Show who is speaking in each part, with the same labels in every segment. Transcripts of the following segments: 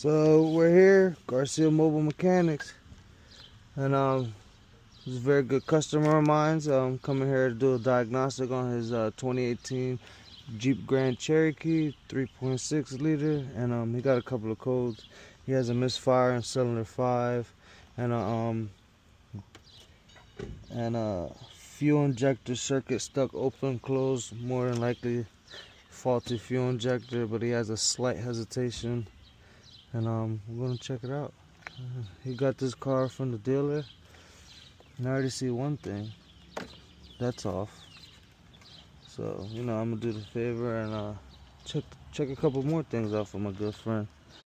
Speaker 1: So we're here, Garcia Mobile Mechanics, and he's a very good customer of mine. Coming here to do a diagnostic on his 2018 Jeep Grand Cherokee 3.6 liter, and he got a couple of codes. He has a misfire in cylinder 5, and a fuel injector circuit stuck open, closed, more than likely faulty fuel injector, but he has a slight hesitation, and we're gonna check it out. He got this car from the dealer, and I already see one thing that's off. So I'm gonna do the favor and check a couple more things off for my good friend.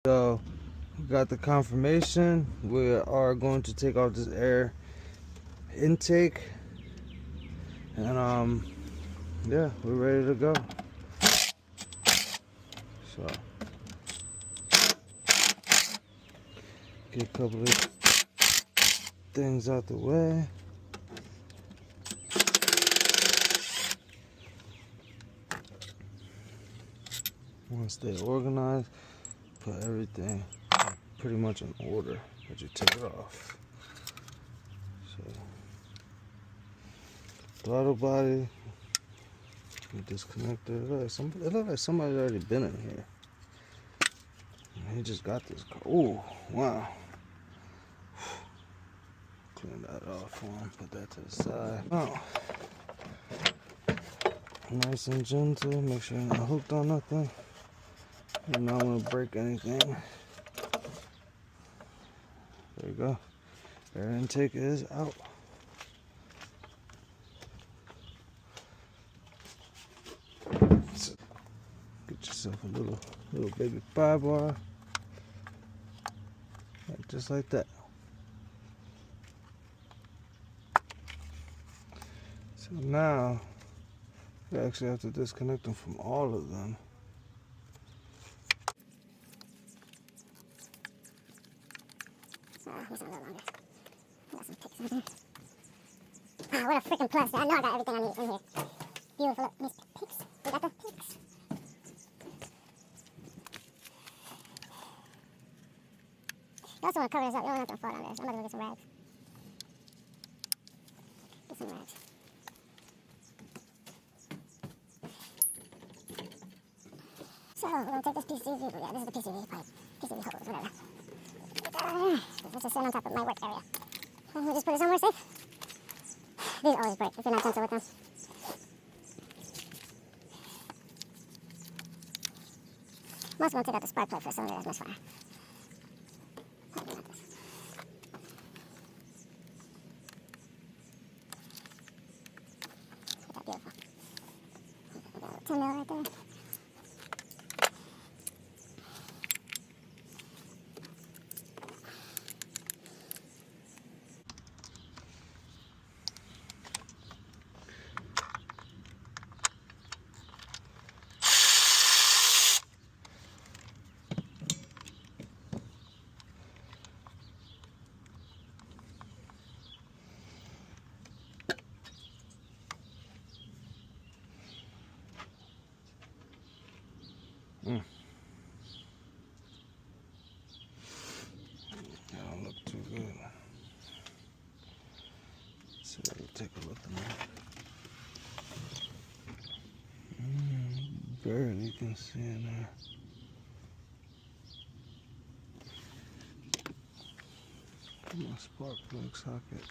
Speaker 1: So we got the confirmation. We are going to take off this air intake, and yeah, we're ready to go. So get a couple of things out the way. Want to stay organized, put everything pretty much in order as you take it off. So throttle body, disconnector. It looks like somebody's already been in here. He just got this car. Oh, wow. Clean that off for him, put that to the side. Oh. Nice and gentle, make sure you're not hooked on nothing. You're not gonna break anything. There you go. Air intake is out. So get yourself a little baby 5-bar. Just like that. So now you actually have to disconnect them from all of them.
Speaker 2: So this one a little longer. Got some picks in here. Ah, what a freaking plus! I know I got everything I need in here. Beautiful. Look, these picks. We got the picks. You also want to cover this up. You don't want nothing to fall on this. I'm about to go get some rags. Get some rags. So we're gonna take this PCV. Yeah, this is the PCV pipe. PCV hose, whatever. Get that out of here. This is sitting on top of my work area. And we just put it somewhere safe. These always break if you're not gentle with them. I'm also going to take out the spark plug for a cylinder that's misfire. Beautiful. 10 mil right there.
Speaker 1: That don't look too good. So we'll take a look at that. Barely can see in there. My spark plug socket.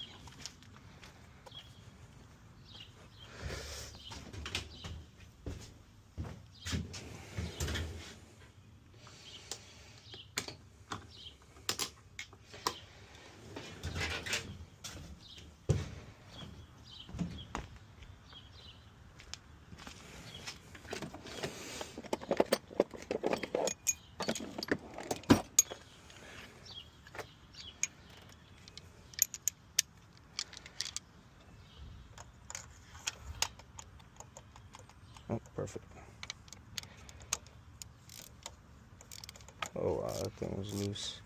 Speaker 1: Oh, perfect. Oh wow, that thing was loose.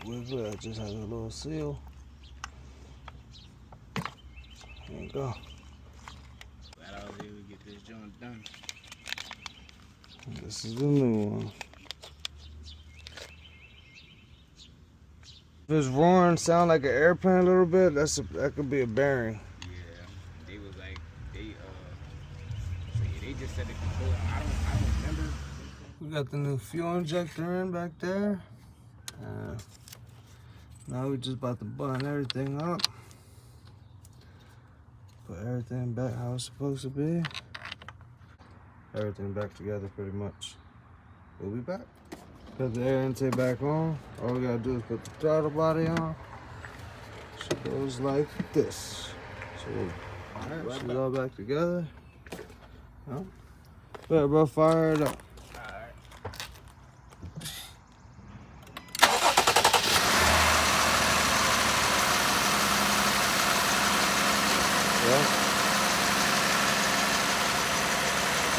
Speaker 1: we're good. Just has a little seal. There you go.
Speaker 3: Glad I was able to get this joint done.
Speaker 1: This is the new one. If it's roaring, sound like an airplane a little bit, that could be a bearing.
Speaker 3: Yeah, they was like, they just said the controller. I don't remember.
Speaker 1: We got the new fuel injector in back there. Now we just about to button everything up. Put everything back how it's supposed to be. Everything back together pretty much. We'll be back. Put the air intake back on. All we gotta do is put the throttle body on. She goes like this. So she's all back together. Yep. Better bro, fire it up. Yeah.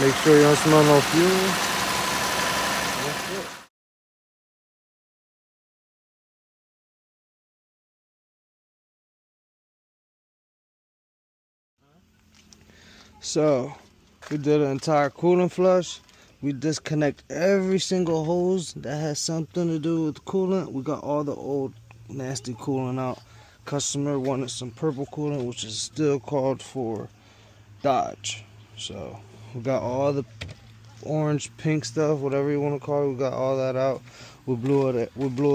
Speaker 1: Make sure you don't smell no fuel. That's it. So, we did an entire coolant flush. We disconnect every single hose that has something to do with coolant. We got all the old nasty coolant out. Customer wanted some purple coolant, which is still called for Dodge. So, we got all the orange, pink stuff, whatever you want to call it. We got all that out. We blew it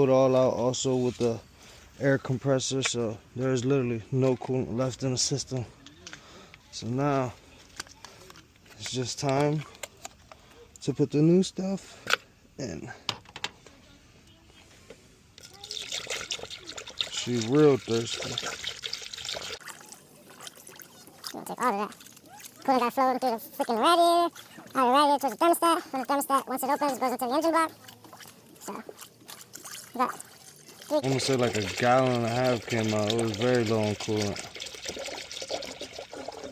Speaker 1: all out also with the air compressor. So, there's literally no coolant left in the system. So now, it's just time to put the new stuff in. She real thirsty.
Speaker 2: I'm gonna take all of that. Coolant got flowing through the freaking radiator, out of the radiator towards the thermostat. From the thermostat, once it opens, it goes into the engine block. So, we got 3.
Speaker 1: I'm gonna say like a gallon and a half came out. It was very low on coolant.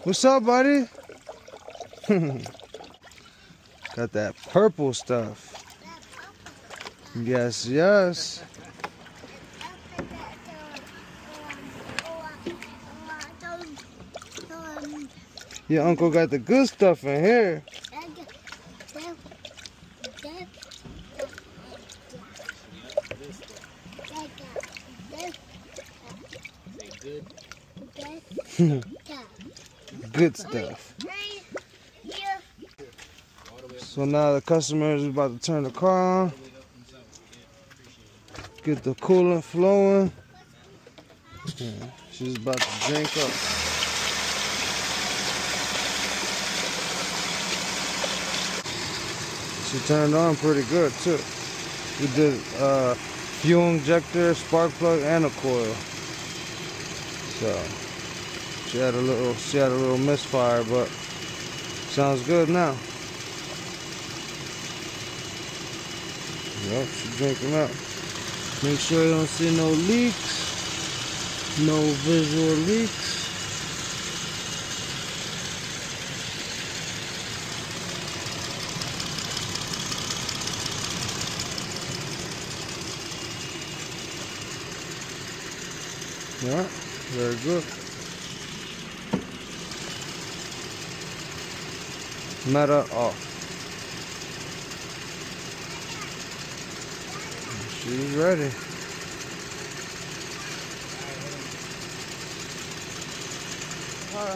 Speaker 1: What's up, buddy? Got that purple stuff. Yes, yes. Your uncle got the good stuff in here. Good stuff. So now the customer is about to turn the car on. Get the coolant flowing. Yeah, she's about to drink up. She turned on pretty good too. We did fuel injector, spark plug, and a coil. So she had a little misfire, but sounds good now. Yep, she's drinking up. Make sure you don't see no leaks, no visual leaks. Yeah, very good. Meta off. She's ready.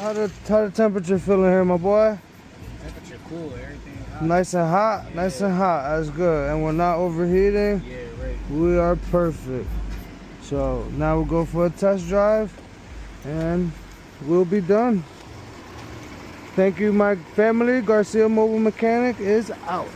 Speaker 1: How the temperature feeling here, my boy?
Speaker 3: Temperature cool, everything hot.
Speaker 1: Nice and hot, nice and hot. That's good. And we're not overheating.
Speaker 3: Yeah, right.
Speaker 1: We are perfect. So now we'll go for a test drive, and we'll be done. Thank you, my family. Garcia Mobile Mechanic is out.